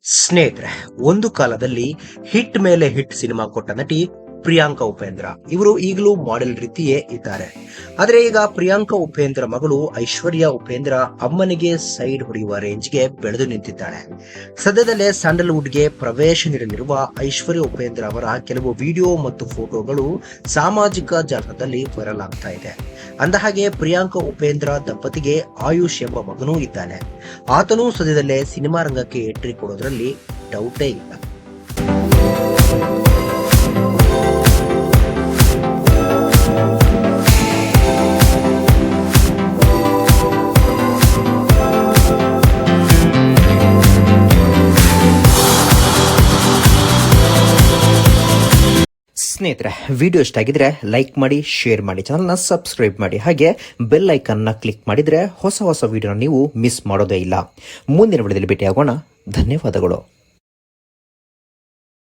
ಸ್ನೇಹಿತರೆ, ಒಂದು ಕಾಲದಲ್ಲಿ ಹಿಟ್ ಮೇಲೆ ಹಿಟ್ ಸಿನಿಮಾ ಕೊಟ್ಟ ನಟಿ ಪ್ರಿಯಾಂಕಾ ಉಪೇಂದ್ರ. ಇವರು ಈಗಲೂ ಮಾಡೆಲ್ ರೀತಿಯೇ ಇದ್ದಾರೆ. ಆದ್ರೆ ಈಗ ಪ್ರಿಯಾಂಕಾ ಉಪೇಂದ್ರ ಮಗಳು ಐಶ್ವರ್ಯ ಉಪೇಂದ್ರ ಅಮ್ಮನಿಗೆ ಸೈಡ್ ಹೊಡೆಯುವ ರೇಂಜ್ಗೆ ಬೆಳೆದು ನಿಂತಿದ್ದಾಳೆ. ಸದ್ಯದಲ್ಲೇ ಸ್ಯಾಂಡಲ್ವುಡ್ಗೆ ಪ್ರವೇಶ ನೀಡಲಿರುವ ಐಶ್ವರ್ಯ ಉಪೇಂದ್ರ ಅವರ ಕೆಲವು ವಿಡಿಯೋ ಮತ್ತು ಫೋಟೋಗಳು ಸಾಮಾಜಿಕ ಜಾಲತಾಣದಲ್ಲಿ ವೈರಲ್ ಆಗ್ತಾ ಇದೆ. ಅಂದಹಾಗೆ ಪ್ರಿಯಾಂಕಾ ಉಪೇಂದ್ರ ದಂಪತಿಗೆ ಆಯುಷ್ ಎಂಬ ಮಗನೂ ಇದ್ದಾನೆ. ಆತನೂ ಸದ್ಯದಲ್ಲೇ ಸಿನಿಮಾ ರಂಗಕ್ಕೆ ಎಂಟ್ರಿ ಕೊಡೋದ್ರಲ್ಲಿ ಡೌಟೇ ಇಲ್ಲ. ಸ್ನೇಹಿತರೆ, ವಿಡಿಯೋ ಇಷ್ಟ ಆಗಿದ್ರೆ ಲೈಕ್ ಮಾಡಿ, ಶೇರ್ ಮಾಡಿ, ಚಾನಲ್ನ ಸಬ್ಸ್ಕ್ರೈಬ್ ಮಾಡಿ, ಹಾಗೆ ಬೆಲ್ ಐಕನ್ನ ಕ್ಲಿಕ್ ಮಾಡಿದ್ರೆ ಹೊಸ ವಿಡಿಯೋನ ನೀವು ಮಿಸ್ ಮಾಡೋದೇ ಇಲ್ಲ. ಮುಂದಿನ ವಿಡಿಯೋದಲ್ಲಿ ಭೇಟಿಯಾಗೋಣ. ಧನ್ಯವಾದಗಳು.